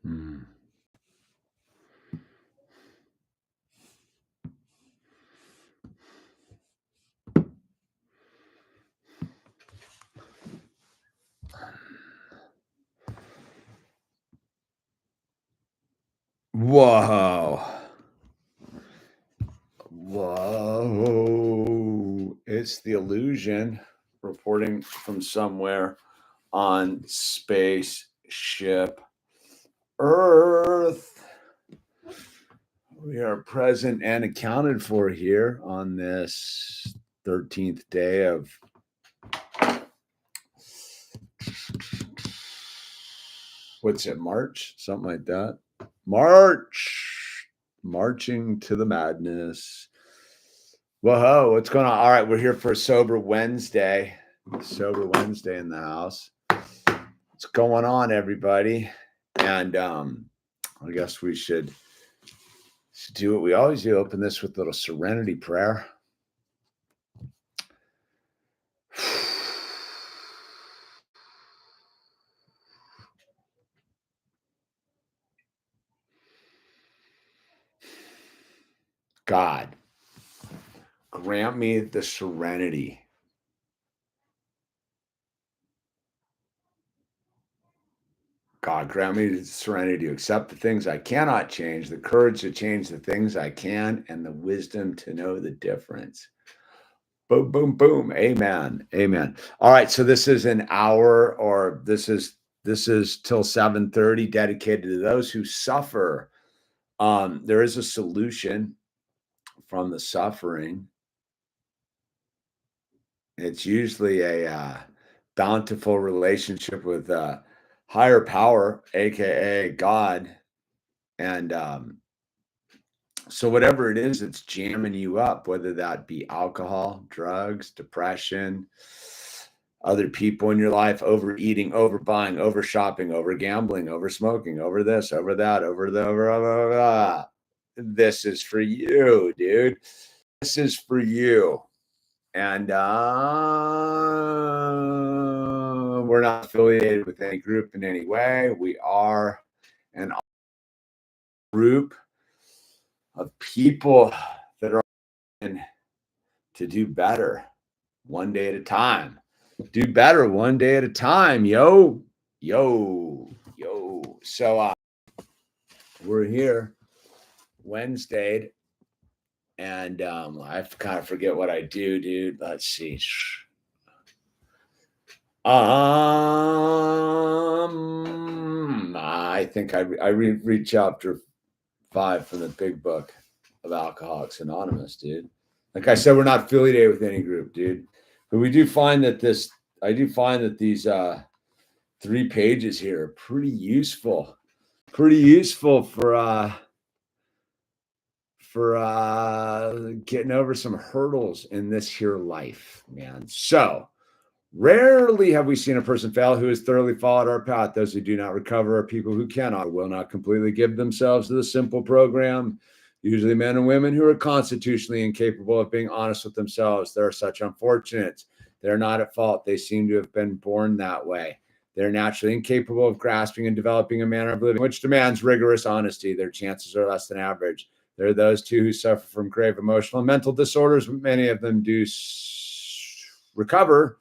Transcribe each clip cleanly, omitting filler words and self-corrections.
Hmm. Whoa. Whoa. It's the illusion reporting from somewhere on spaceship Earth. We are present and accounted for here on this 13th day of what's it, March? Something like that. Marching to the madness. Whoa, what's going on? All right, we're here for a Sober Wednesday. Sober Wednesday in the house. What's going on, everybody? And I guess we should do what we always do. Open this with a little serenity prayer. God, grant me the serenity. God, grant me the serenity to accept the things I cannot change, the courage to change the things I can, and the wisdom to know the difference. Boom, boom, boom. Amen. Amen. All right. So this is an hour, or this is till 7:30, dedicated to those who suffer. There is a solution from the suffering. It's usually a bountiful relationship with higher power, aka God. And so whatever it is that's jamming you up, whether that be alcohol, drugs, depression, other people in your life, overeating, overbuying, over shopping, over gambling, over smoking, over this, over that, over this is for you, dude. This is for you. And we're not affiliated with any group in any way. We are an group of people that are in to do better one day at a time. Do better one day at a time, yo. So we're here Wednesday, and I kind of forget what I do, dude. Let's see. I think I read chapter 5 from the big book of Alcoholics Anonymous, dude. Like I said, we're not affiliated with any group, dude. But we do find that these 3 pages here are pretty useful for getting over some hurdles in this here life, man. So rarely have we seen a person fail who has thoroughly followed our path. Those who do not recover are people who cannot or will not completely give themselves to the simple program. Usually men and women who are constitutionally incapable of being honest with themselves. There are such unfortunates. They're not at fault. They seem to have been born that way. They're naturally incapable of grasping and developing a manner of living which demands rigorous honesty. Their chances are less than average. There are those too who suffer from grave emotional and mental disorders, but many of them do recover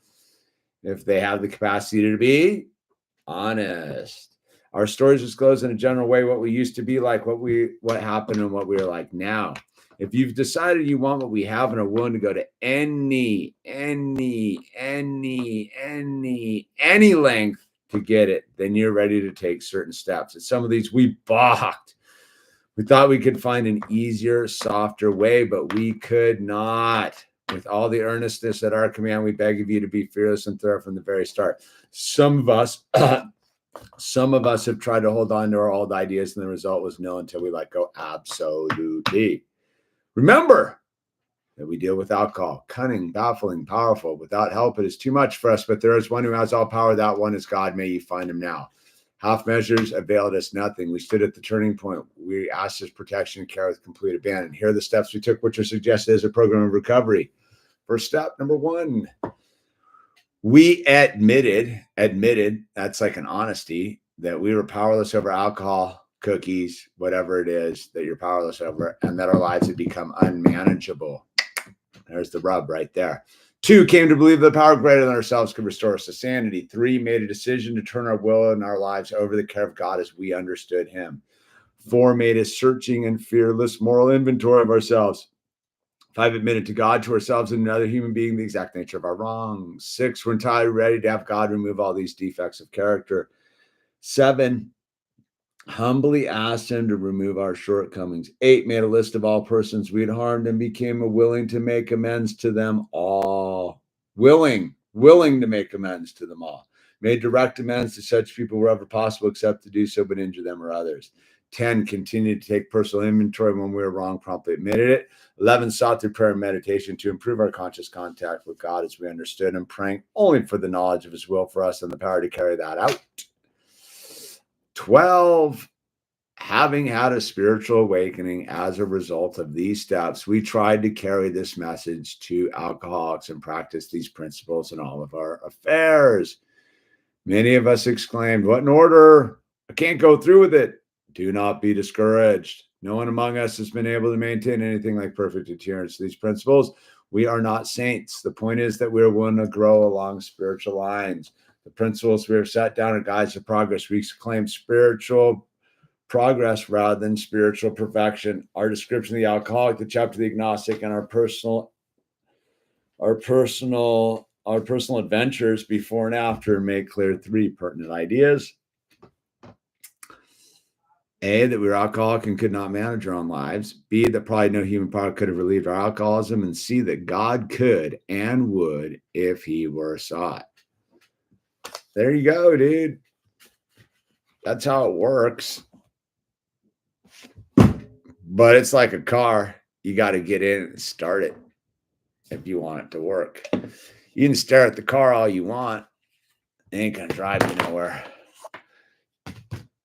if they have the capacity to be honest. Our stories disclose in a general way what we used to be like, what happened, and what we are like now. If you've decided you want what we have and are willing to go to any length to get it, then you're ready to take certain steps. And some of these we balked. We thought we could find an easier, softer way, but we could not. With all the earnestness at our command, we beg of you to be fearless and thorough from the very start. Some of us have tried to hold on to our old ideas, and the result was no until we let go. Absolutely. Remember that we deal with alcohol, cunning, baffling, powerful. Without help, it is too much for us, but there is one who has all power. That one is God. May you find him now. Half measures availed us nothing. We stood at the turning point. We asked his protection and care with complete abandon. Here are the steps we took, which are suggested as a program of recovery. First step, number 1, we admitted, that's like an honesty. that we were powerless over alcohol, cookies, whatever it is that you're powerless over, and that our lives had become unmanageable. There's the rub right there. 2, came to believe the power greater than ourselves could restore us to sanity. 3, made a decision to turn our will and our lives over the care of God as we understood him. 4, made a searching and fearless moral inventory of ourselves. 5, admitted to God, to ourselves, and another human being the exact nature of our wrongs. 6, we're entirely ready to have God remove all these defects of character. 7, humbly asked him to remove our shortcomings. 8, made a list of all persons we had harmed and became willing to make amends to them all. Willing to make amends to them all. Made direct amends to such people wherever possible, except to do so but injure them or others. 10, continued to take personal inventory when we were wrong, promptly admitted it. 11, sought through prayer and meditation to improve our conscious contact with God as we understood him, praying only for the knowledge of his will for us and the power to carry that out. 12, having had a spiritual awakening as a result of these steps, we tried to carry this message to alcoholics and practice these principles in all of our affairs. Many of us exclaimed, "What in order? I can't go through with it." Do not be discouraged. No one among us has been able to maintain anything like perfect adherence to these principles. We are not saints. The point is that we are willing to grow along spiritual lines. The principles we have set down are guides to progress. We claim spiritual progress rather than spiritual perfection. Our description of the alcoholic, the chapter of the agnostic, and our personal adventures before and after make clear 3 pertinent ideas. A, that we were alcoholic and could not manage our own lives. B, that probably no human power could have relieved our alcoholism. And C, that God could and would if he were sought. There you go, dude. That's how it works. But it's like a car. You got to get in and start it if you want it to work. You can stare at the car all you want. It ain't going to drive you nowhere.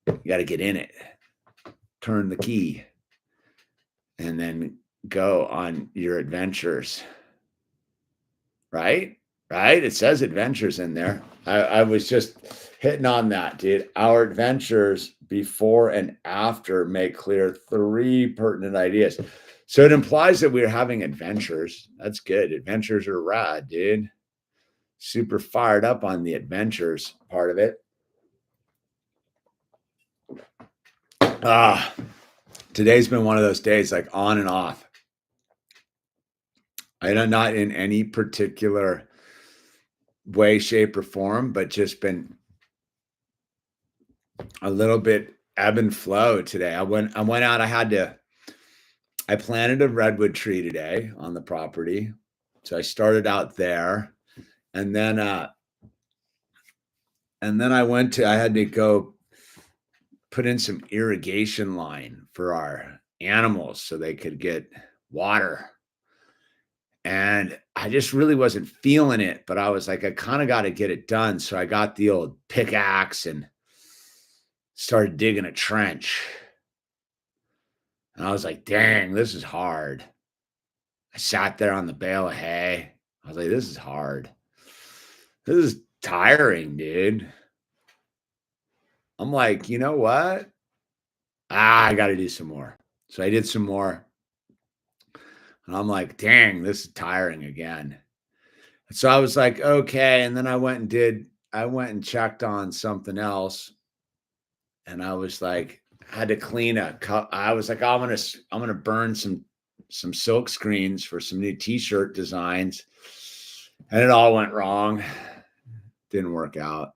You got to get in it. Turn the key. And then go on your adventures. Right? It says adventures in there. I was just hitting on that, dude. Our adventures before and after make clear 3 pertinent ideas. So it implies that we're having adventures. That's good. Adventures are rad, dude. Super fired up on the adventures part of it. Today's been one of those days, like on and off. I'm not in any particular way, shape, or form, but just been a little bit ebb and flow today. I went out, I planted a redwood tree today on the property. So I started out there, and then I had to go put in some irrigation line for our animals so they could get water. And I just really wasn't feeling it, but I was like, I kind of got to get it done. So I got the old pickaxe and started digging a trench. And I was like, dang, this is hard. I sat there on the bale of hay. I was like, this is hard. This is tiring, dude. I'm like, you know what? I got to do some more. So I did some more. And I'm like, dang, this is tiring again. So I was like, okay. And then I went and checked on something else. And I was like, I had to clean a cup. I was like, I'm going to burn some silk screens for some new t-shirt designs. And it all went wrong. Didn't work out.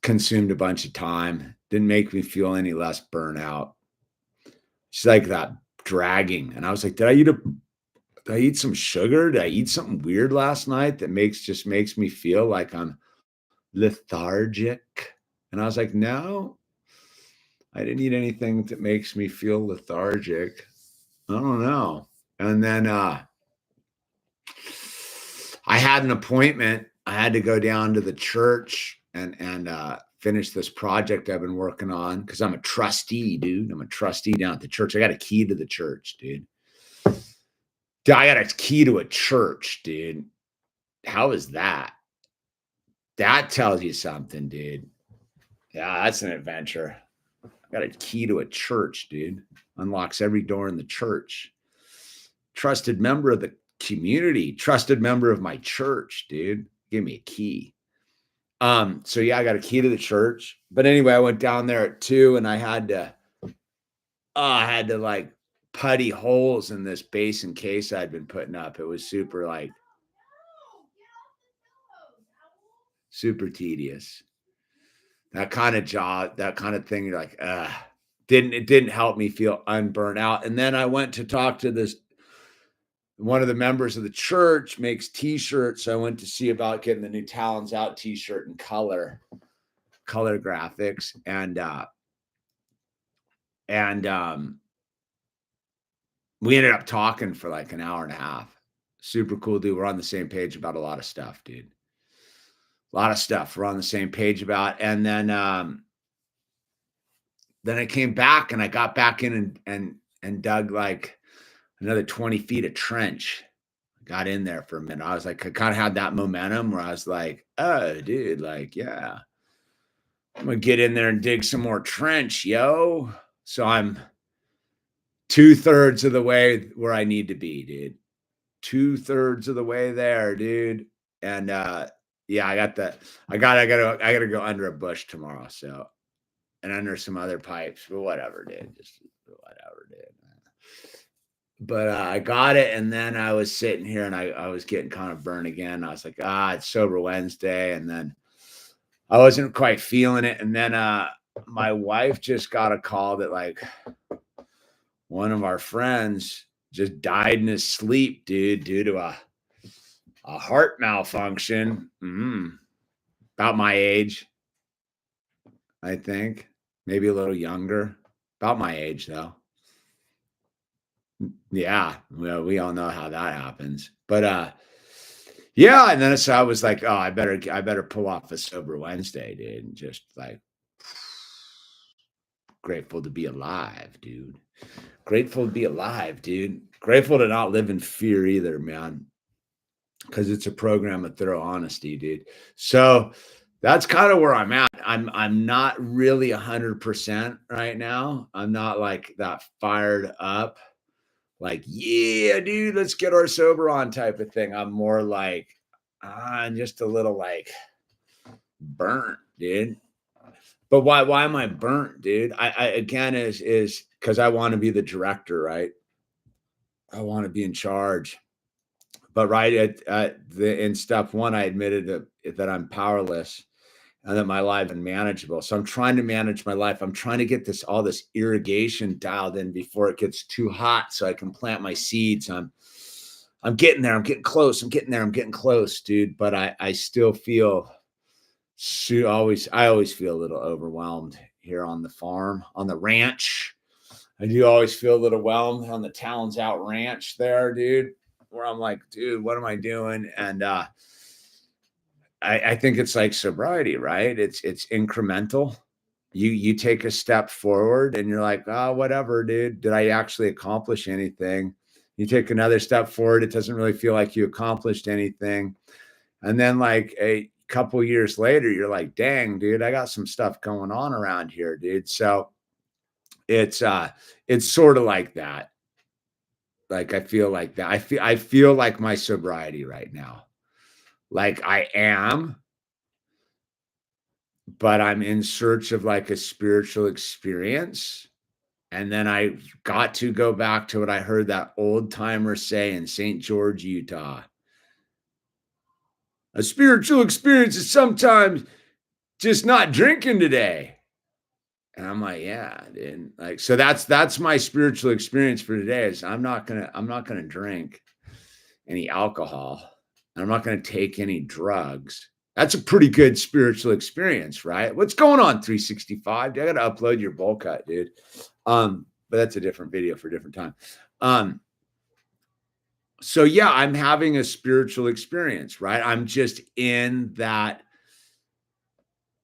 Consumed a bunch of time. Didn't make me feel any less burnout. It's like that dragging. And I was like, did I eat some sugar? Did I eat something weird last night that makes me feel like I'm lethargic? And I was like, no, I didn't eat anything that makes me feel lethargic. I don't know. And then I had an appointment. I had to go down to the church and finish this project I've been working on because I'm a trustee, dude. I'm a trustee down at the church. I got a key to the church, dude. I got a key to a church, dude. How is that? That tells you something, dude. Yeah, that's an adventure. I got a key to a church, dude. Unlocks every door in the church. Trusted member of the community, trusted member of my church, dude. Give me a key. So yeah, I got a key to the church. But anyway, I went down there at 2 and I had to like putty holes in this basin case I'd been putting up. It was super like super tedious. That kind of job, that kind of thing, you're like, it didn't help me feel unburnt out. And then I went to talk to this one of the members of the church makes t-shirts. So I went to see about getting the new Talons Out t-shirt in color graphics. And we ended up talking for like an hour and a half. Super cool dude. We're on the same page about a lot of stuff, dude. A lot of stuff we're on the same page about. And then I came back and I got back in and dug like another 20 feet of trench. Got in there for a minute. I was like, I kind of had that momentum where I was like, oh, dude, like, yeah, I'm gonna get in there and dig some more trench, yo. So I'm 2/3 of the way where I need to be, dude. 2/3 of the way there, dude. And yeah, I gotta go under a bush tomorrow. So, and under some other pipes, but whatever, dude. Just whatever, dude. But I got it, and then I was sitting here and I was getting kind of burned again. I was like, it's sober Wednesday, and then I wasn't quite feeling it. And then my wife just got a call that like one of our friends just died in his sleep, dude, due to a heart malfunction. About my age, I think. Maybe a little younger. About my age, though. Yeah, well, we all know how that happens. But yeah, and then so I was like, I better pull off a sober Wednesday, dude. And just like grateful to be alive, dude. Grateful to be alive, dude. Grateful to not live in fear either, man. Because it's a program of thorough honesty, dude. So that's kind of where I'm at. I'm not really 100% right now. I'm not like that fired up, like, yeah, dude, let's get our sober on type of thing. I'm more like, I'm just a little like burnt, dude. But why am I burnt, dude? I again is because I want to be the director, right? I want to be in charge. But right in step 1, I admitted that I'm powerless and that my life is unmanageable. So I'm trying to manage my life. I'm trying to get all this irrigation dialed in before it gets too hot so I can plant my seeds. I'm getting there. I'm getting close. I'm getting there. I'm getting close, dude. But I still feel I always feel a little overwhelmed here on the farm, on the ranch. I do always feel a little overwhelmed on the Talons Out ranch there, dude, where I'm like, dude, what am I doing? And I think it's like sobriety, right? It's incremental. You take a step forward and you're like, whatever, dude. Did I actually accomplish anything? You take another step forward, it doesn't really feel like you accomplished anything. And then like a couple years later, you're like, dang, dude, I got some stuff going on around here, dude. So it's sort of like that. Like I feel like that. I feel like my sobriety right now. Like I am, but I'm in search of like a spiritual experience. And then I got to go back to what I heard that old timer say in St. George, Utah. A spiritual experience is sometimes just not drinking today. And I'm like, yeah, dude. Like, so that's my spiritual experience for today is I'm not gonna drink any alcohol. I'm not gonna take any drugs. That's a pretty good spiritual experience, right? What's going on, 365? I gotta upload your bowl cut, dude. But that's a different video for a different time. So yeah, I'm having a spiritual experience, right? I'm just in that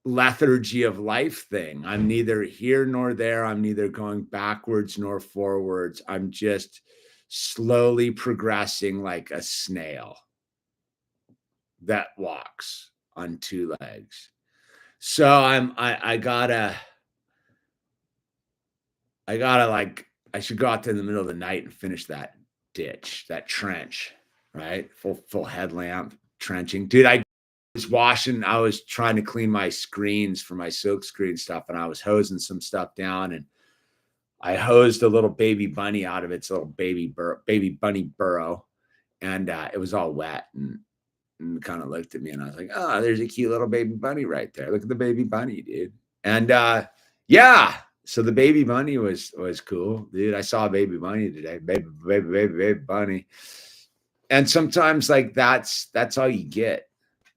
lethargy of life thing. I'm neither here nor there. I'm neither going backwards nor forwards. I'm just slowly progressing like a snail that walks on 2 legs. So I gotta like I should go out there in the middle of the night and finish that ditch, that trench, right? Full headlamp trenching. Dude, I was trying to clean my screens for my silk screen stuff, and I was hosing some stuff down, and I hosed a little baby bunny out of its little baby bunny burrow, and it was all wet and kind of looked at me, and I was like, "Oh, there's a cute little baby bunny right there. Look at the baby bunny, dude." And yeah, so the baby bunny was cool, dude. I saw a baby bunny today, baby bunny. And sometimes like that's all you get.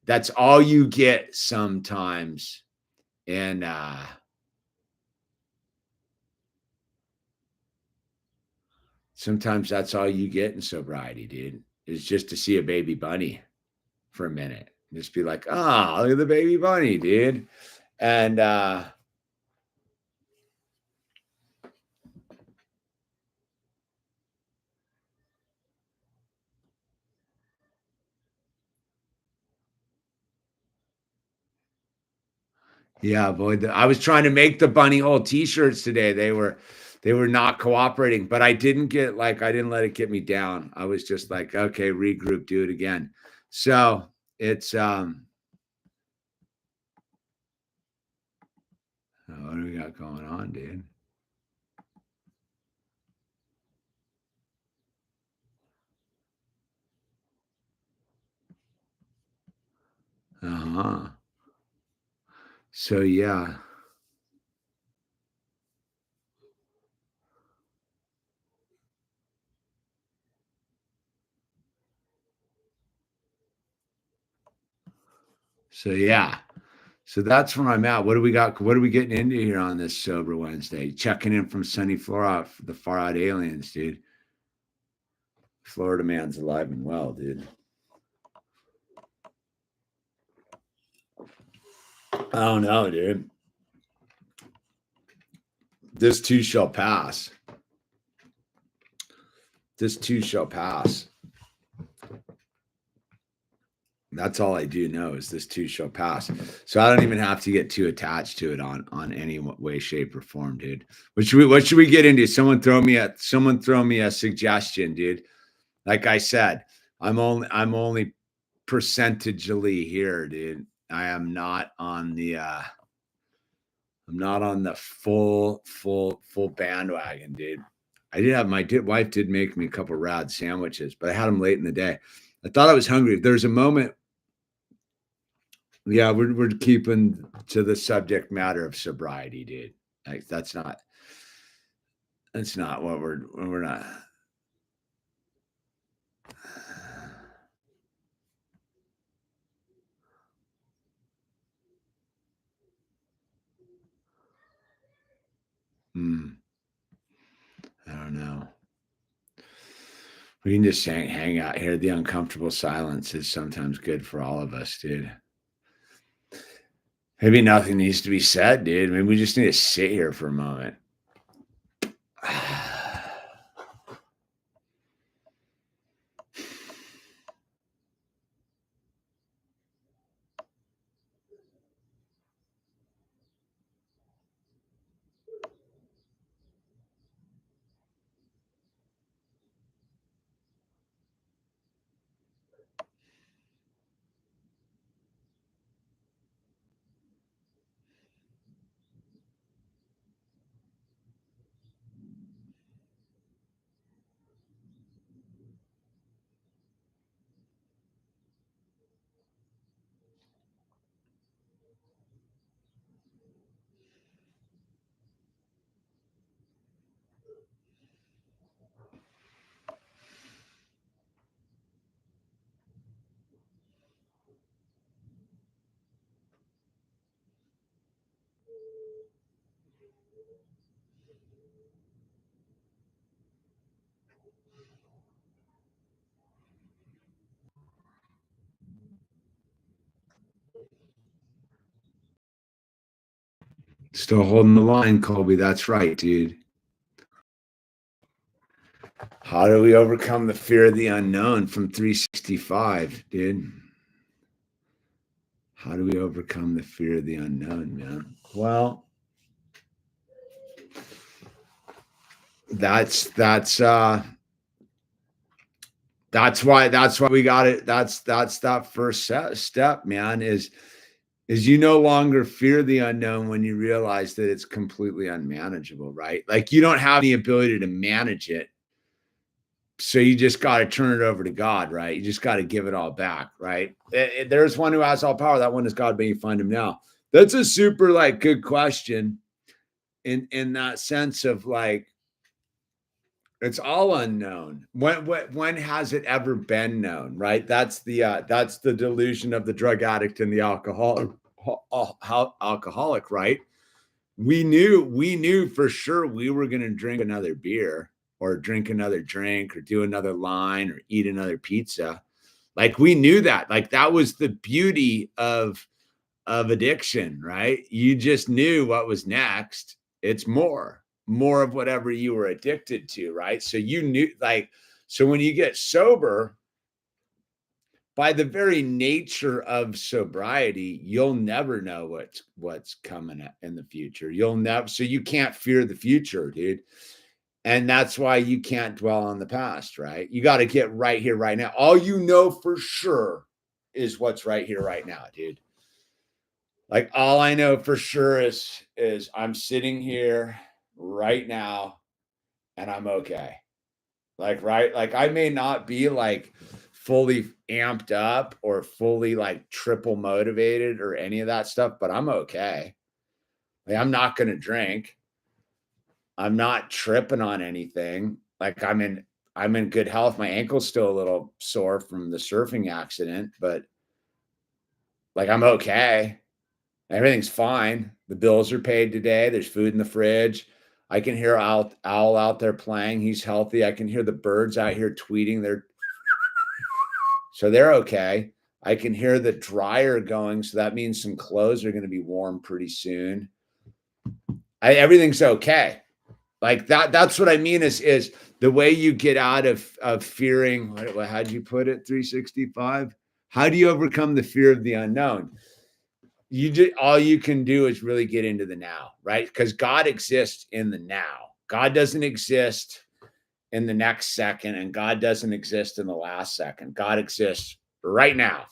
That's all you get sometimes. And sometimes that's all you get in sobriety, dude, is just to see a baby bunny for a minute. Just be like, oh, look at the baby bunny, dude. And yeah, boy, I was trying to make the bunny hole t-shirts today. They were not cooperating, but I didn't let it get me down. I was just like, okay, regroup, do it again. So it's what do we got going on, dude? Uh-huh. So yeah. So yeah. So that's where I'm at. What do we got? What are we getting into here on this sober Wednesday? Checking in from sunny Florida, the far out aliens, dude. Florida man's alive and well, dude. I don't know, dude. This too shall pass. This too shall pass. That's all I do know is this too shall pass. So I don't even have to get too attached to it on any way, shape, or form, dude. What should we get into? Someone throw me a suggestion, dude. Like I said, I'm only percentagely here, dude. I am not on the I'm not on the full bandwagon, dude. My wife did make me a couple rad sandwiches, but I had them late in the day. I thought I was hungry. There's a moment. Yeah, we're keeping to the subject matter of sobriety, dude. Like that's not what we're not. Hmm, I don't know. We can just hang out here. The uncomfortable silence is sometimes good for all of us, dude. Maybe nothing needs to be said, dude. Maybe we just need to sit here for a moment. Still holding the line, Colby. That's right, dude. How do we overcome the fear of the unknown from 365, dude? How do we overcome the fear of the unknown, man? Well, that's why we got it. That's that first step, man, is you no longer fear the unknown when you realize that it's completely unmanageable, right? Like you don't have the ability to manage it. So you just got to turn it over to God, right? You just got to give it all back, right? There's one who has all power. That one is God, may you find him now. That's a super like good question in that sense of like, it's all unknown. When has it ever been known, right? That's the delusion of the drug addict and the alcoholic, right? We knew for sure we were going to drink another beer or drink another drink or do another line or eat another pizza. Like we knew that. Like that was the beauty of addiction, right? You just knew what was next. It's more of whatever you were addicted to, right? So you knew, like, so when you get sober, by the very nature of sobriety, you'll never know what's coming in the future. You'll never, so you can't fear the future, dude. And that's why you can't dwell on the past, right? You got to get right here, right now. All you know for sure is what's right here, right now, dude. Like all I know for sure is I'm sitting here right now and I'm okay. Like, right? Like I may not be like fully amped up or fully like triple motivated or any of that stuff, but I'm okay. Like I'm not going to drink. I'm not tripping on anything. Like I'm in good health. My ankle's still a little sore from the surfing accident, but like I'm okay. Everything's fine. The bills are paid today. There's food in the fridge. I can hear Owl out there playing. He's healthy. I can hear the birds out here tweeting. So they're okay. I can hear the dryer going. So that means some clothes are going to be warm pretty soon. Everything's okay. Like that's what I mean is the way you get out of fearing. How'd you put it? 365. How do you overcome the fear of the unknown? All you can do is really get into the now, right? Because God exists in the now. God doesn't exist in the next second, and God doesn't exist in the last second. God exists right now.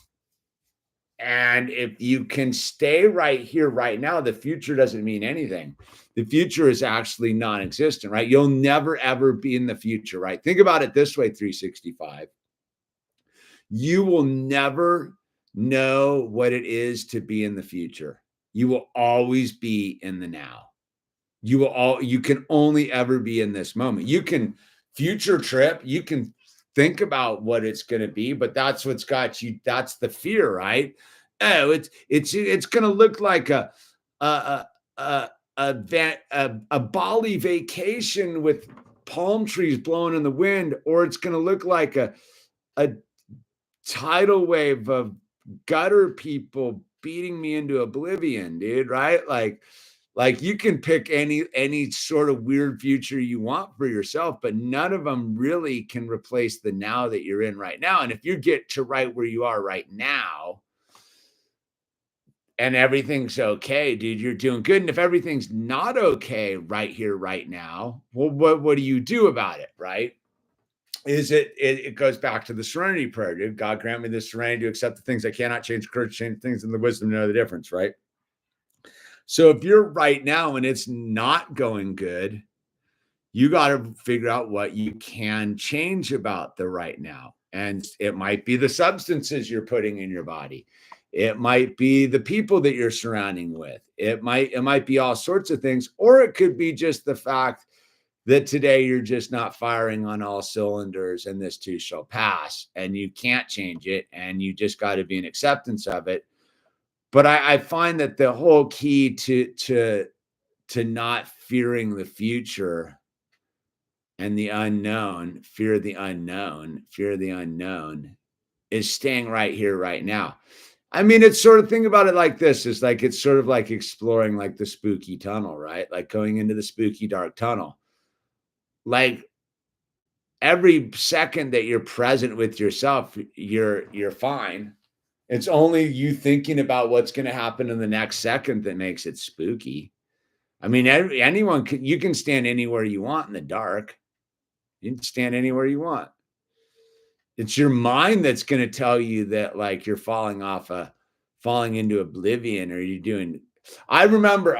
And if you can stay right here, right now, the future doesn't mean anything. The future is actually non-existent, right? You'll never, ever be in the future, right? Think about it this way, 365. You will never know what it is to be in the future. You will always be in the now. You can only ever be in this moment. You can future trip, you can think about what it's going to be, but that's what's got you. That's the fear, right? Oh, it's going to look like a Bali vacation with palm trees blowing in the wind, or it's going to look like a tidal wave of gutter people beating me into oblivion, dude, right? Like you can pick any sort of weird future you want for yourself, but none of them really can replace the now that you're in right now. And if you get to right where you are right now and everything's okay, dude, you're doing good. And if everything's not okay right here, right now, well, what do you do about it, right? It goes back to the serenity prayer, dude. God grant me the serenity to accept the things I cannot change, courage to change things, and the wisdom to know the difference, right? So if you're right now and it's not going good, you got to figure out what you can change about the right now. And it might be the substances you're putting in your body. It might be the people that you're surrounding with. It might be all sorts of things, or it could be just the fact that today you're just not firing on all cylinders and this too shall pass and you can't change it and you just got to be in acceptance of it. But I find that the whole key to not fearing the future and the unknown, fear of the unknown is staying right here, right now. I mean, it's sort of, think about it like this. It's like, it's sort of like exploring like the spooky tunnel, right? Like going into the spooky dark tunnel. Like every second that you're present with yourself, you're fine. It's only you thinking about what's going to happen in the next second that makes it spooky. I mean, anyone can, you can stand anywhere you want in the dark. You can stand anywhere you want. It's your mind that's going to tell you that like you're falling into oblivion, or you're doing. I remember,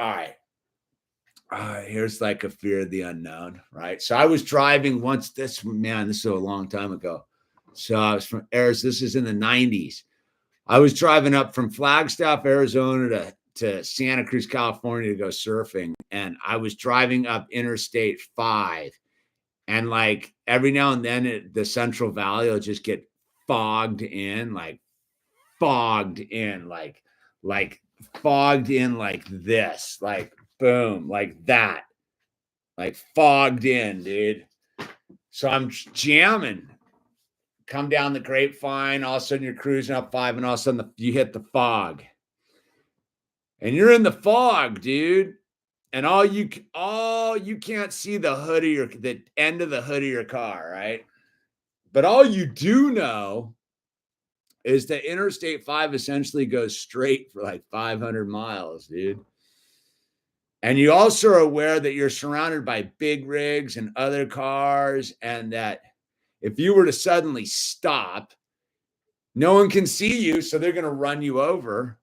here's like a fear of the unknown, right? So I was driving once. This is a long time ago. So I was from Arizona. This is in the 90s. I was driving up from Flagstaff, Arizona to Santa Cruz, California to go surfing. And I was driving up Interstate 5. And like every now and then the Central Valley will just get fogged in like this, like boom, like that, like fogged in, dude. So I'm jamming, come down the Grapevine, all of a sudden you're cruising up 5, and all of a sudden you hit the fog. And you're in the fog, dude. And all you can't see the end of the hood of your car, right? But all you do know is that Interstate 5 essentially goes straight for like 500 miles, dude. And you also are aware that you're surrounded by big rigs and other cars, and that if you were to suddenly stop, no one can see you, so they're going to run you over.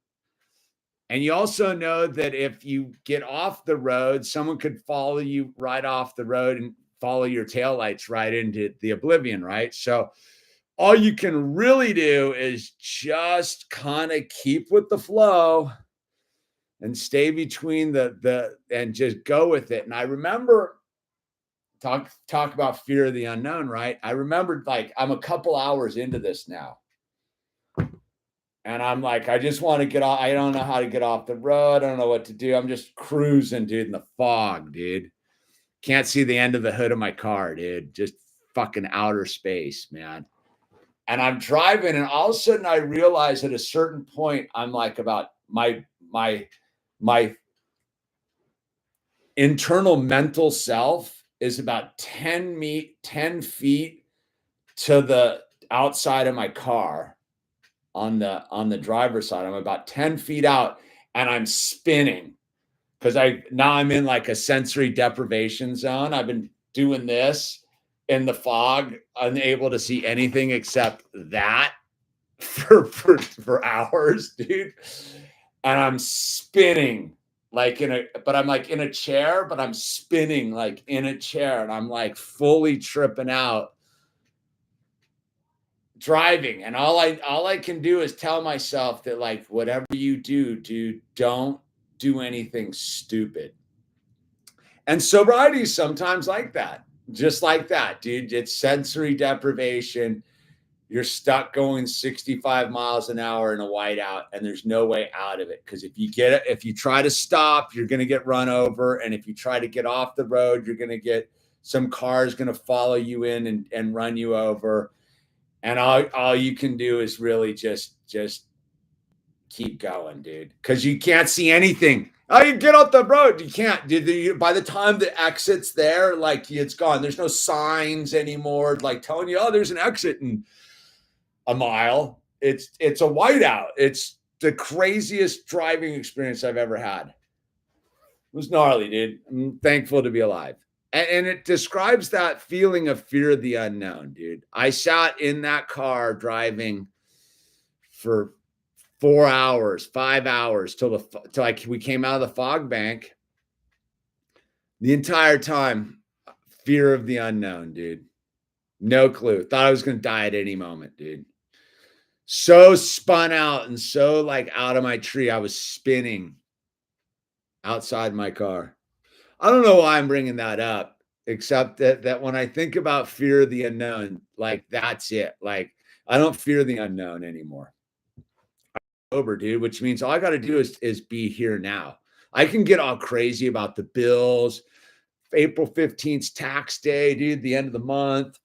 And you also know that if you get off the road, someone could follow you right off the road and follow your taillights right into the oblivion, right? So all you can really do is just kind of keep with the flow and stay between and just go with it. And I remember talk about fear of the unknown, right? I remembered like I'm a couple hours into this now. And I'm like, I just want to get off. I don't know how to get off the road. I don't know what to do. I'm just cruising, dude, in the fog, dude. Can't see the end of the hood of my car, dude. Just fucking outer space, man. And I'm driving, and all of a sudden I realize at a certain point, I'm like about my internal mental self is about 10 feet to the outside of my car. On the driver's side, I'm about 10 feet out, and I'm spinning because I'm in like a sensory deprivation zone. I've been doing this in the fog, unable to see anything except that for hours, dude. And I'm spinning like I'm like in a chair, but I'm spinning like in a chair, and I'm like fully tripping out. Driving, and all I can do is tell myself that like whatever you do, dude, don't do anything stupid. And sobriety is sometimes like that, just like that, dude. It's sensory deprivation. You're stuck going 65 miles an hour in a whiteout, and there's no way out of it. Because if you try to stop, you're going to get run over, and if you try to get off the road, you're going to get some cars going to follow you in and run you over. And all you can do is really just keep going, dude, because you can't see anything. Oh, you get off the road. You can't. By the time the exit's there, like it's gone. There's no signs anymore, like telling you, oh, there's an exit in a mile. It's a whiteout. It's the craziest driving experience I've ever had. It was gnarly, dude. I'm thankful to be alive. And it describes that feeling of fear of the unknown, dude. I sat in that car driving for 4 hours, 5 hours till we came out of the fog bank. The entire time, fear of the unknown, dude. No clue. Thought I was going to die at any moment, dude. So spun out and so like out of my tree. I was spinning outside my car. I don't know why I'm bringing that up, except that when I think about fear of the unknown, like that's it. Like I don't fear the unknown anymore. I'm sober, dude, which means all I got to do is be here now. I can get all crazy about the bills. April 15th tax day, dude, the end of the month.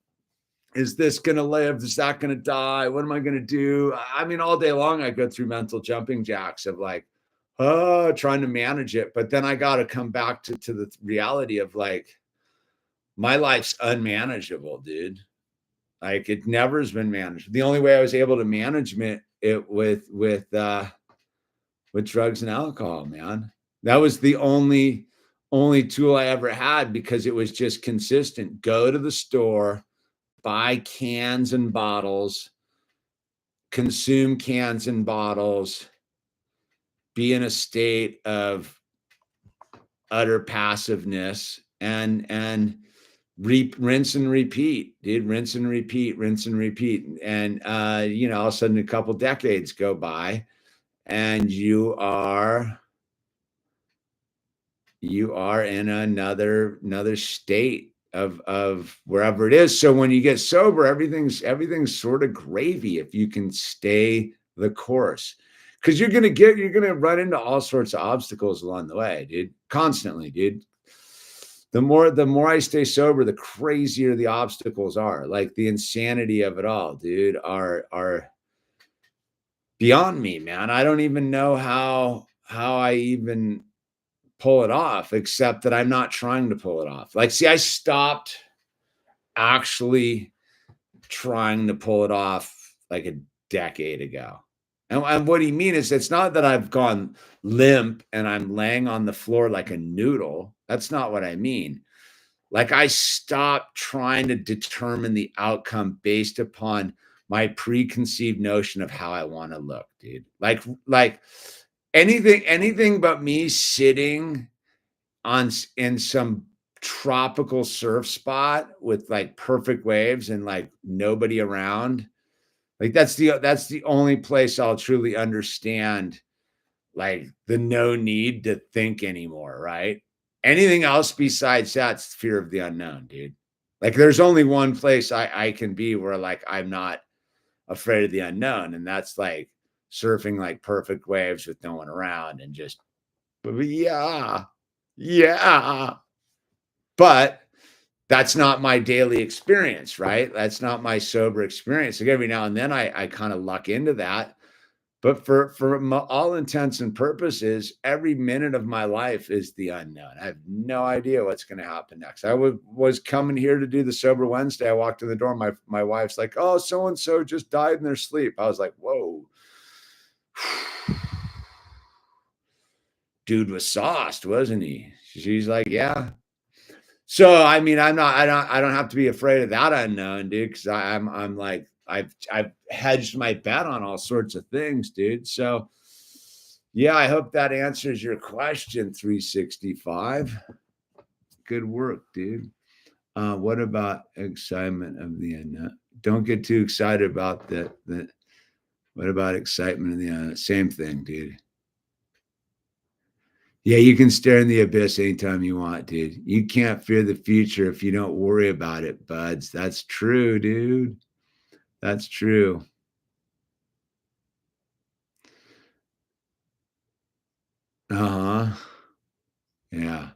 Is this going to live? Is that going to die? What am I going to do? I mean, all day long, I go through mental jumping jacks of like, trying to manage it. But then I got to come back to the reality of like, my life's unmanageable, dude. Like it never has been managed. The only way I was able to manage it drugs and alcohol, man. That was the only tool I ever had, because it was just consistent. Go to the store, buy cans and bottles, consume cans and bottles, be in a state of utter passiveness, and rinse and repeat, dude. Rinse and repeat, rinse and repeat. And all of a sudden a couple decades go by, and you are in another state of wherever it is. So when you get sober, everything's sort of gravy if you can stay the course. Because you're gonna run into all sorts of obstacles along the way, dude. Constantly, dude. The more I stay sober, the crazier the obstacles are. Like the insanity of it all, dude, are beyond me, man. I don't even know how I even pull it off, except that I'm not trying to pull it off. Like, see, I stopped actually trying to pull it off like a decade ago. And what do you mean is, it's not that I've gone limp and I'm laying on the floor like a noodle. That's not what I mean. Like, I stopped trying to determine the outcome based upon my preconceived notion of how I want to look, dude. Like anything but me sitting in some tropical surf spot with like perfect waves and like nobody around. Like that's the only place I'll truly understand like the no need to think anymore, right? Anything else besides that's fear of the unknown, dude. Like there's only one place I can be where like I'm not afraid of the unknown, and that's like surfing like perfect waves with no one around and just yeah. But that's not my daily experience, right? That's not my sober experience. Like every now and then I kind of luck into that. But for all intents and purposes, every minute of my life is the unknown. I have no idea what's going to happen next. I was coming here to do the Sober Wednesday. I walked in the door. My wife's like, "Oh, so-and-so just died in their sleep." I was like, "Whoa." Dude was sauced, wasn't he? She's like, "Yeah." So, I mean, I don't have to be afraid of that unknown, dude, because I'm like, I've hedged my bet on all sorts of things, dude. So, yeah, I hope that answers your question, 365. Good work, dude. What about excitement of the unknown? Don't get too excited about that. What about excitement of the unknown? Same thing, dude. Yeah, you can stare in the abyss anytime you want, dude. You can't fear the future if you don't worry about it, buds. That's true, dude. That's true. Uh-huh. Yeah.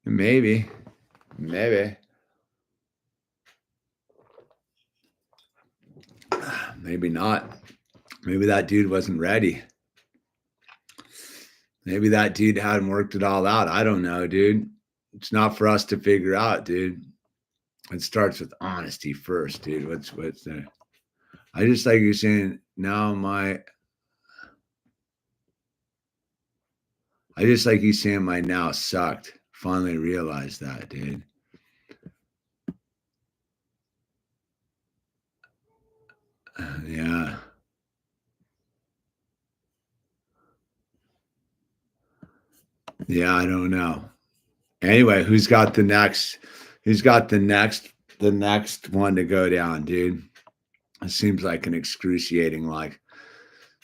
Maybe. Maybe. Maybe not. Maybe that dude wasn't ready. Maybe that dude hadn't worked it all out. I don't know, dude. It's not for us to figure out, dude. It starts with honesty first, dude. What's there? I just like you saying, I just like you saying my now sucked. Finally realized that, dude. Yeah. Yeah, I don't know. Anyway, who's got the next one to go down, dude? It seems like an excruciating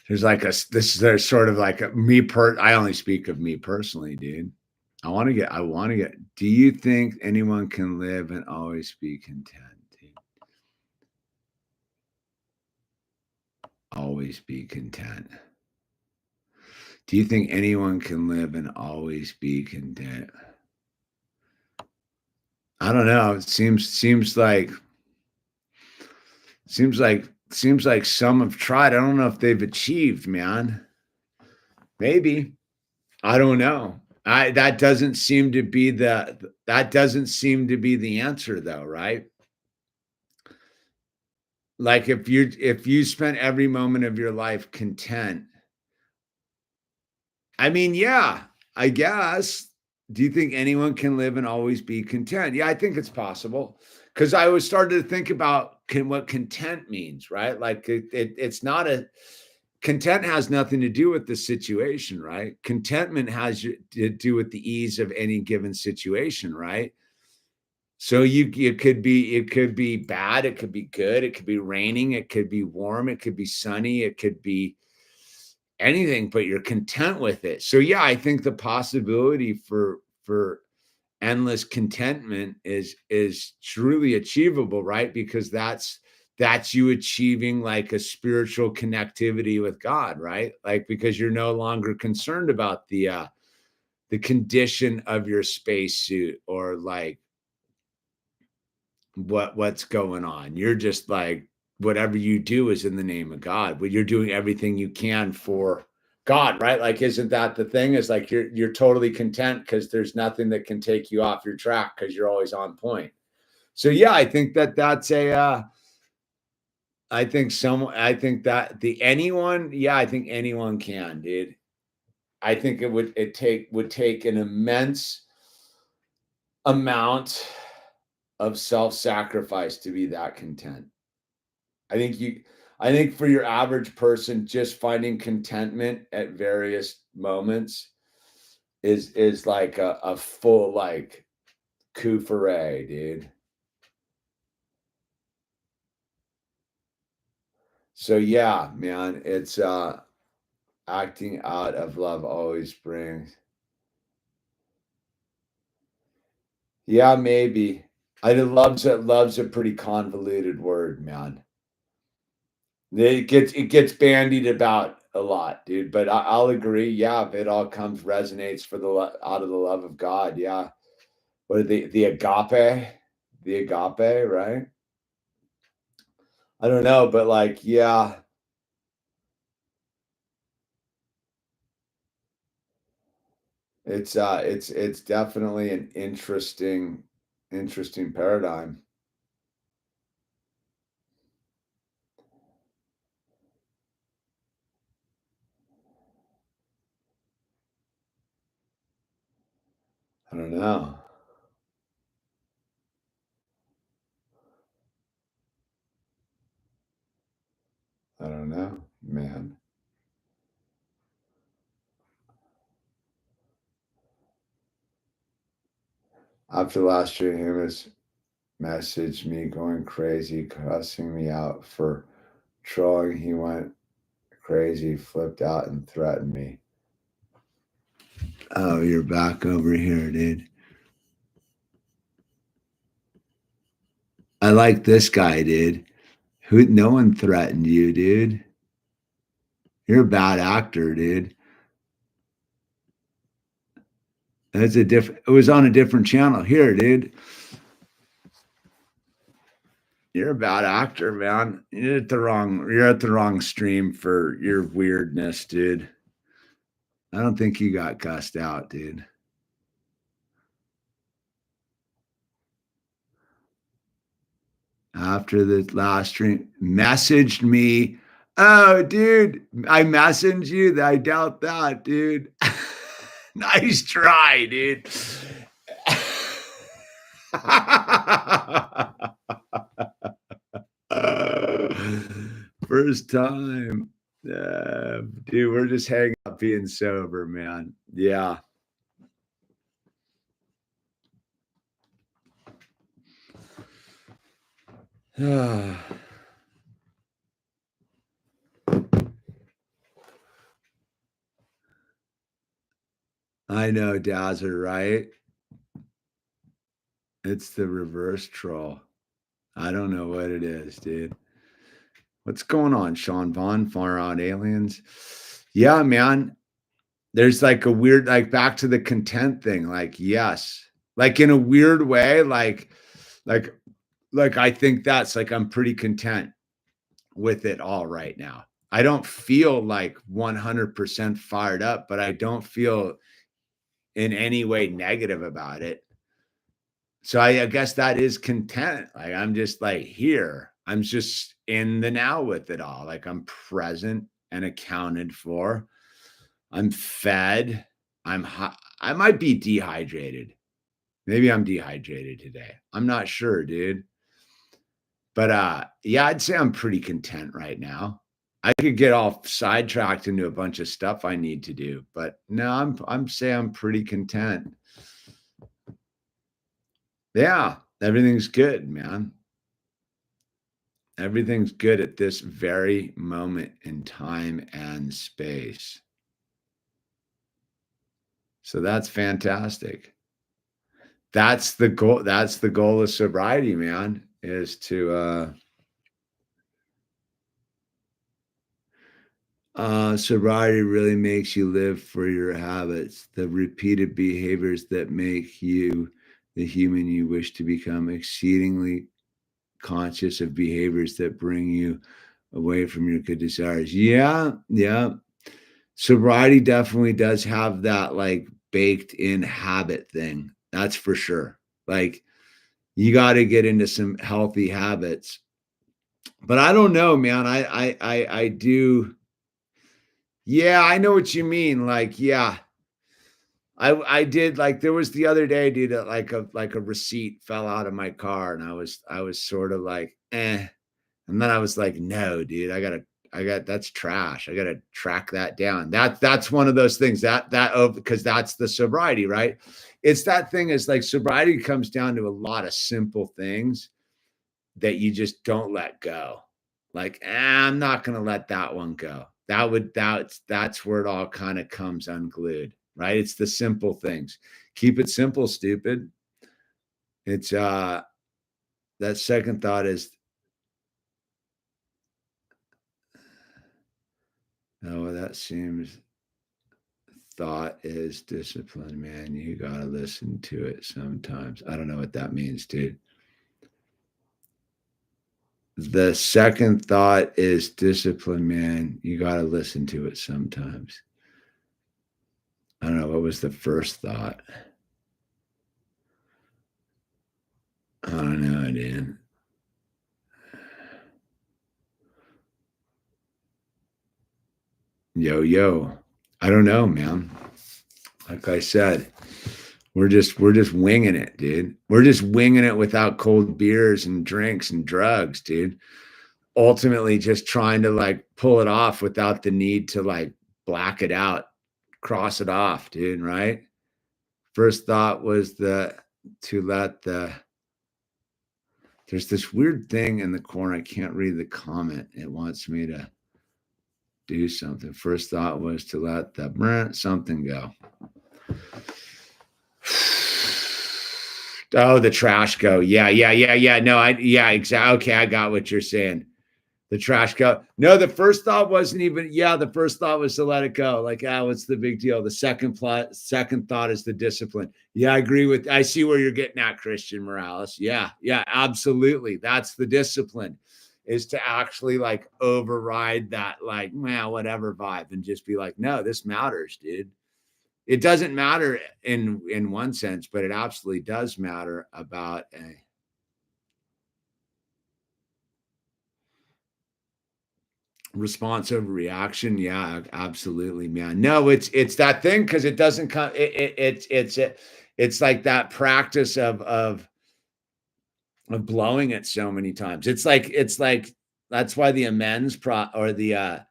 there's sort of like I only speak of me personally, dude. I want to get do you think anyone can live and always be content, dude? Always be content. Do you think anyone can live and always be content? I don't know. It seems like some have tried. I don't know if they've achieved, man. Maybe. I don't know. That doesn't seem to be the answer though, right? Like if you spent every moment of your life content, I mean, yeah, I guess. Do you think anyone can live and always be content? Yeah, I think it's possible. Because I was starting to think about what content means, right? Like it's not a content has nothing to do with the situation, right? Contentment has to do with the ease of any given situation, right? So it could be bad, it could be good, it could be raining, it could be warm, it could be sunny, it could be anything, but you're content with it. So yeah, I think the possibility for endless contentment is truly achievable, right? Because that's you achieving like a spiritual connectivity with God, right? Like because you're no longer concerned about the condition of your spacesuit or like what's going on. You're just like whatever you do is in the name of God, but you're doing everything you can for God, right? Like isn't that the thing? Is like you're totally content because there's nothing that can take you off your track because you're always on point. So yeah, I think that's a I think that the anyone, yeah, I think anyone can, dude. I think would take an immense amount of self-sacrifice to be that content. I think you I think for your average person, just finding contentment at various moments is like a full like coup foray, dude. So yeah, man, it's acting out of love always brings. Yeah, maybe. Love's a pretty convoluted word, man. It gets bandied about a lot, dude. But I'll agree. Yeah, if it all comes resonates for out of the love of God. Yeah, what are the agape, right? I don't know, but like, yeah, it's definitely an interesting paradigm. I don't know. I don't know, man. After last year, Hamish messaged me going crazy, cussing me out for trolling. He went crazy, flipped out, and threatened me. Oh, you're back over here, dude. I like this guy, dude. Who? No one threatened you, dude. You're a bad actor, dude. That's a different. It was on a different channel. Here, dude. You're a bad actor, man. You're at the wrong stream for your weirdness, dude. I don't think you got cussed out, dude. After the last stream, messaged me. Oh, dude, I messaged you. I doubt that, dude. Nice try, dude. First time. Dude, we're just hanging out being sober, man. Yeah. I know, Dazzler, right? It's the reverse troll. I don't know what it is, dude. What's going on, Sean Vaughn? Far Out Aliens. Yeah, man. There's like a weird, like back to the content thing. Like, yes. Like in a weird way, like, like I think that's like I'm pretty content with it all right now. I don't feel like 100% fired up, but I don't feel in any way negative about it. So I guess that is content. Like I'm just like here. I'm just in the now with it all. Like I'm present and accounted for. I'm fed. I might be dehydrated. Maybe I'm dehydrated today. I'm not sure, dude. But yeah, I'd say I'm pretty content right now. I could get all sidetracked into a bunch of stuff I need to do, but no, I'm pretty content. Yeah, everything's good, man. Everything's good at this very moment in time and space. So that's fantastic. That's the goal. That's the goal of sobriety, man, is to sobriety really makes you live for your habits, the repeated behaviors that make you the human you wish to become, exceedingly conscious of behaviors that bring you away from your good desires. Yeah, yeah. Sobriety definitely does have that like baked in habit thing. That's for sure. Like you got to get into some healthy habits. But I don't know, man. I do. Yeah, I know what you mean. Like, yeah, I did like there was the other day, dude, that like a receipt fell out of my car, and I was sort of like, eh. And then I was like, no, dude, that's trash. I gotta track that down. That's one of those things because that's the sobriety, right? It's that thing is like sobriety comes down to a lot of simple things that you just don't let go. Like, I'm not gonna let that one go. That's where it all kind of comes unglued, right? It's the simple things. Keep it simple, stupid. It's that second thought is, oh, that seems thought is discipline, man. You gotta listen to it sometimes. I don't know what that means, dude. The second thought is discipline, man. You gotta listen to it sometimes. I don't know. What was the first thought? I don't know, dude. Yo. I don't know, man. Like I said, we're just winging it, dude. We're just winging it without cold beers and drinks and drugs, dude. Ultimately just trying to like pull it off without the need to like black it out, cross it off, dude, right? First thought was there's this weird thing in the corner. I can't read the comment. It wants me to do something. First thought was to let the something go. Oh, the trash go. Yeah. No, exactly. Okay, I got what you're saying. The trash go. No, the first thought wasn't even, the first thought was to let it go. Like, what's the big deal? The second thought is the discipline. Yeah, I see where you're getting at, Christian Morales. Yeah, absolutely. That's the discipline, is to actually like override that, like, well, whatever vibe, and just be like, no, this matters, dude. It doesn't matter in one sense, but it absolutely does matter about a response over reaction. Yeah, absolutely, man. No, it's that thing because it doesn't come. It's like that practice of blowing it so many times. It's like that's why the amends or the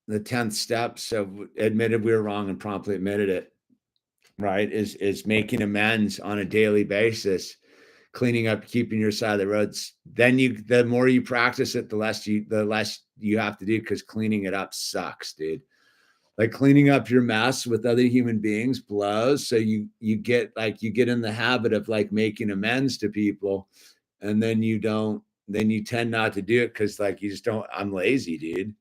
the 10th step. So admitted we were wrong and promptly admitted it. Right, is making amends on a daily basis, cleaning up, keeping your side of the roads. Then the more you practice it, the less you have to do, because cleaning it up sucks, dude. Like cleaning up your mess with other human beings blows. So you get in the habit of like making amends to people, and then you tend not to do it because like you just don't. I'm lazy, dude.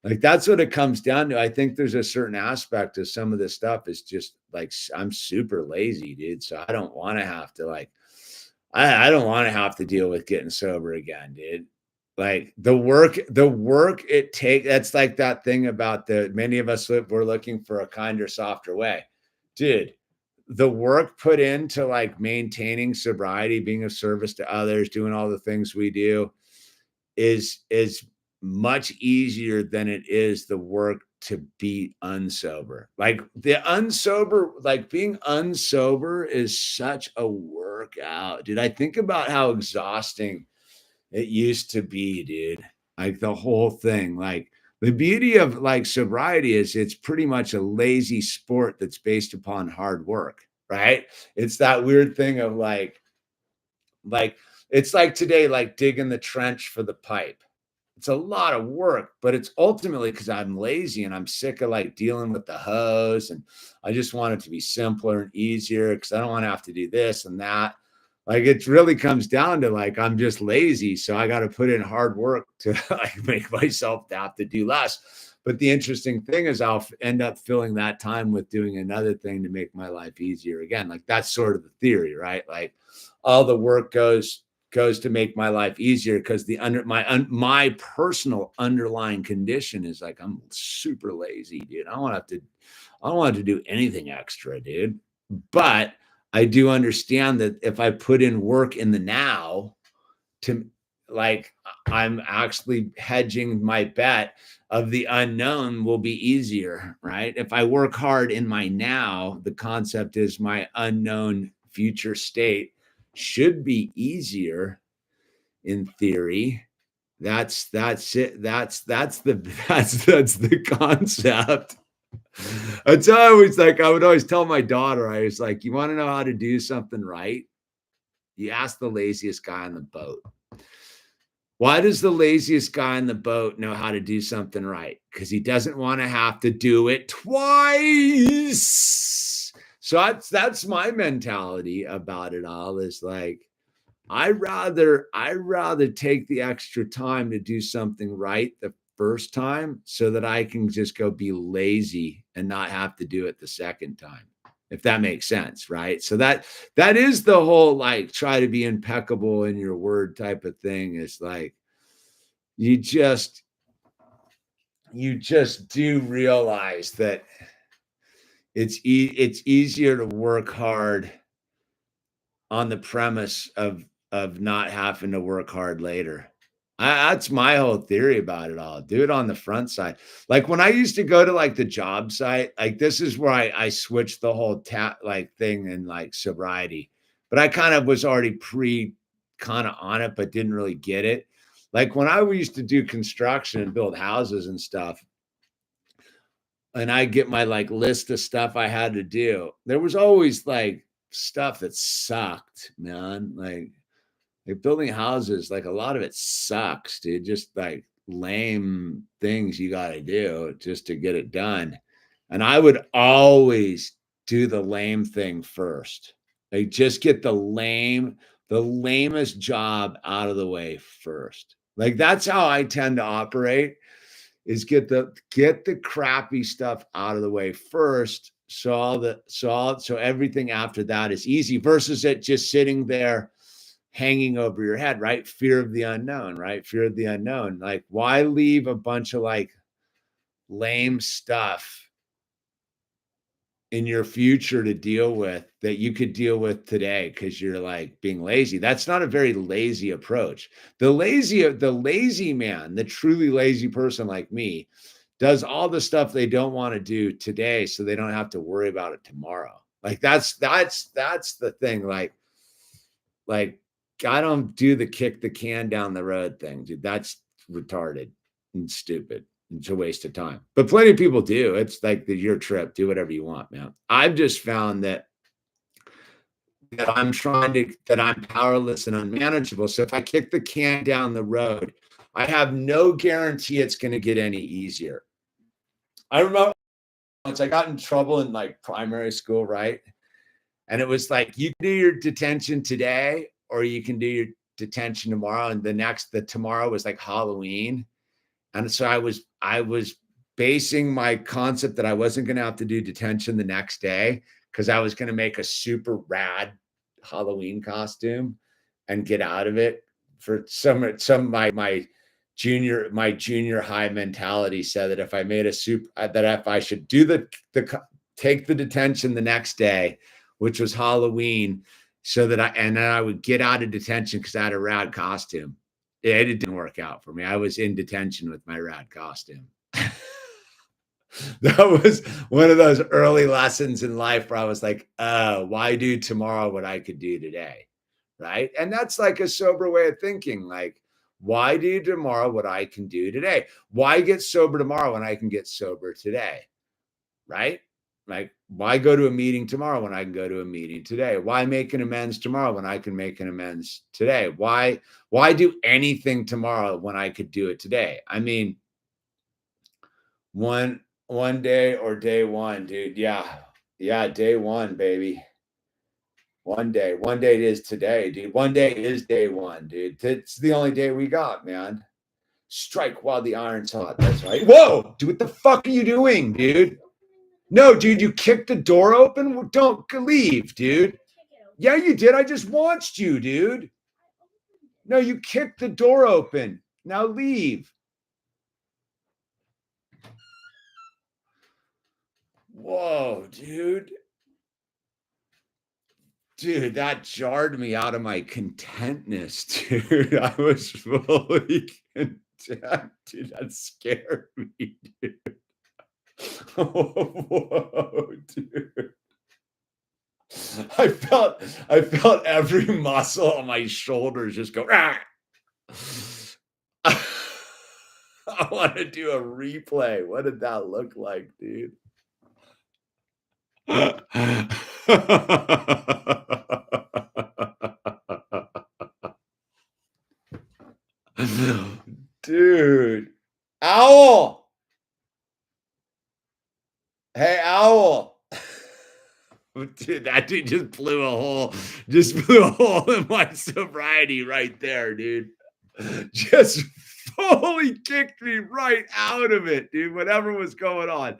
Like that's what it comes down to. I think there's a certain aspect of some of this stuff is just like I'm super lazy, dude. So I don't want to have to like I don't want to have to deal with getting sober again, dude. Like the work it takes. That's like that thing about many of us we're looking for a kinder, softer way, dude. the work put into like maintaining sobriety, being of service to others, doing all the things we do is much easier than it is the work to be unsober. Like the unsober, like being unsober is such a workout, dude. I think about how exhausting it used to be, dude. Like the whole thing. Like the beauty of like sobriety is it's pretty much a lazy sport that's based upon hard work, right? It's that weird thing of like it's like today, like digging the trench for the pipe. It's a lot of work, but it's ultimately because I'm lazy and I'm sick of like dealing with the hose. And I just want it to be simpler and easier because I don't want to have to do this and that. Like it really comes down to like I'm just lazy. So I got to put in hard work to like make myself have to do less. But the interesting thing is I'll end up filling that time with doing another thing to make my life easier again. Like that's sort of the theory, right? Like all the work goes to make my life easier because my personal underlying condition is like I'm super lazy, dude. I don't want to do anything extra, dude. But I do understand that if I put in work in the now to like I'm actually hedging my bet of the unknown will be easier, right? If I work hard in my now, the concept is my unknown future state should be easier in theory. That's it. That's the concept. That's how I was like, I would always tell my daughter, I was like, you want to know how to do something right? You ask the laziest guy on the boat. Why does the laziest guy on the boat know how to do something right? Because he doesn't want to have to do it twice. So that's my mentality about it all is like, I rather take the extra time to do something right the first time so that I can just go be lazy and not have to do it the second time, if that makes sense, right? So that is the whole like try to be impeccable in your word type of thing is like you just do realize that it's easier to work hard on the premise of not having to work hard later. That's my whole theory about it all. Do it on the front side. Like when I used to go to like the job site, like this is where I switched the whole like thing in like sobriety. But I kind of was already kind of on it, but didn't really get it. Like when I used to do construction and build houses and stuff, and I get my like list of stuff I had to do, there was always like stuff that sucked, man. Like building houses, like a lot of it sucks, dude. Just like lame things you got to do just to get it done. And I would always do the lame thing first. Like just get the lamest job out of the way first. Like that's how I tend to operate is get the crappy stuff out of the way first. So everything after that is easy versus it just sitting there hanging over your head, right? Fear of the unknown, right? Fear of the unknown. Like, why leave a bunch of like lame stuff in your future to deal with that you could deal with today because you're like being lazy? That's not a very lazy approach. The lazy man, the truly lazy person like me, does all the stuff they don't want to do today so they don't have to worry about it tomorrow. Like that's the thing. Like I don't do the kick the can down the road thing, dude. That's retarded and stupid. It's a waste of time. But plenty of people do. It's like your trip. Do whatever you want, man. I've just found that I'm powerless and unmanageable. So if I kick the can down the road, I have no guarantee it's going to get any easier. I remember once I got in trouble in like primary school, right? And it was like, you can do your detention today or you can do your detention tomorrow. And the tomorrow was like Halloween. And so I was basing my concept that I wasn't going to have to do detention the next day because I was going to make a super rad Halloween costume and get out of it. For some my junior high mentality said that if I made that if I should do take the detention the next day, which was Halloween, so that then I would get out of detention because I had a rad costume. It didn't work out for me. I was in detention with my rad costume. That was one of those early lessons in life where I was like, why do tomorrow what I could do today? Right. And that's like a sober way of thinking. Like, why do tomorrow what I can do today? Why get sober tomorrow when I can get sober today? Right. Like, why go to a meeting tomorrow when I can go to a meeting today? Why make an amends tomorrow when I can make an amends today? Why do anything tomorrow when I could do it today? I mean, one day or day one, dude. Yeah, day one, baby. One day it is today, dude. One day is day one, dude. It's the only day we got, man. Strike while the iron's hot. That's right. Whoa, dude, what the fuck are you doing, dude? No, dude, you kicked the door open. Don't leave, dude. Yeah, you did. I just watched you, dude. No, you kicked the door open. Now leave. Whoa, dude. Dude, that jarred me out of my contentness, dude. I was fully content. Dude, that scared me, dude. Whoa, dude. I felt every muscle on my shoulders just go, ah! I want to do a replay. What did that look like, dude? Dude. Owl. Hey, Owl. Dude, that dude just blew a hole in my sobriety right there, dude. Just fully kicked me right out of it, dude. Whatever was going on,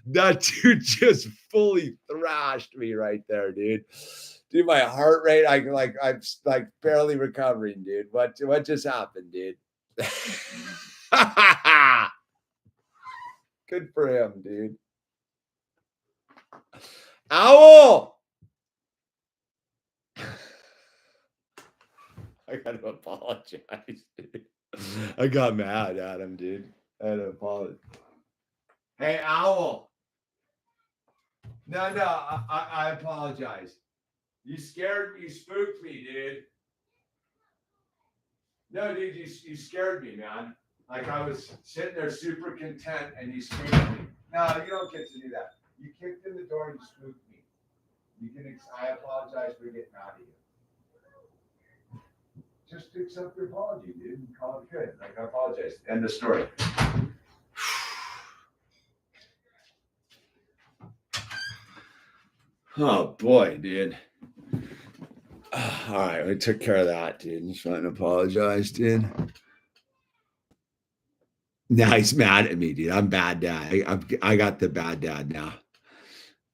that dude just fully thrashed me right there, dude. Dude, my heart rate, I'm like barely recovering, dude. What just happened, dude? Good for him, dude. Owl! I gotta apologize, dude. I got mad at him, dude. I had to apologize. Hey, Owl. No, I apologize. You spooked me, dude. No, dude, you scared me, man. Like I was sitting there super content and you spooked me. No, you don't get to do that. You kicked in the door and you spooked me. I apologize for getting mad at you. Just accept your apology, dude, and call it good. Like, I apologize. End of story. Oh boy, dude. All right, we took care of that, dude. Just want to apologize, dude. Now he's mad at me, dude. I'm bad dad. I got the bad dad now.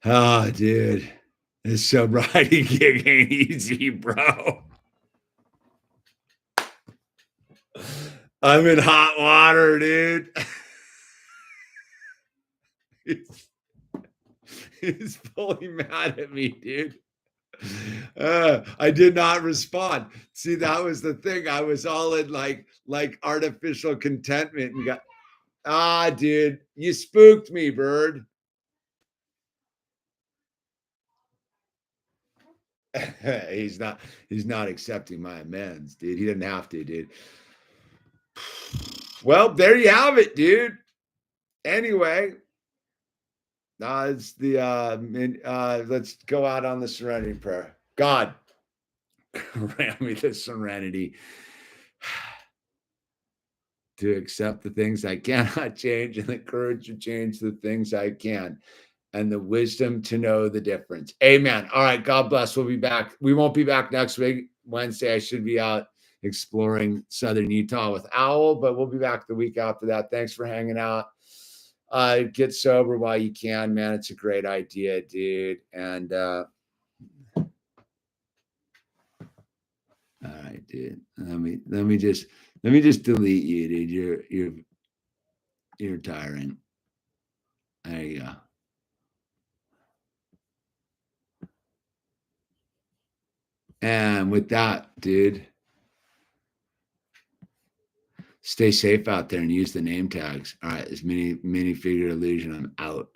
Oh, dude. This sobriety gig ain't easy, bro. I'm in hot water, dude. He's fully mad at me, dude. I did not respond. See, that was the thing. I was all in like artificial contentment and got, dude, you spooked me, bird. he's not accepting my amends, dude. He didn't have to, dude. Well, there you have it, dude. Anyway, it's the let's go out on the serenity prayer. God, grant me the serenity to accept the things I cannot change and the courage to change the things I can, and the wisdom to know the difference. Amen. All right. God bless. We'll be back. We won't be back next week. Wednesday, I should be out exploring Southern Utah with Owl, but we'll be back the week after that. Thanks for hanging out. Get sober while you can, man. It's a great idea, dude. And all right, dude. Let me just delete you, dude. You're tiring. There you go. And with that, dude, stay safe out there and use the name tags. All right, it's mini figure illusion. I'm out.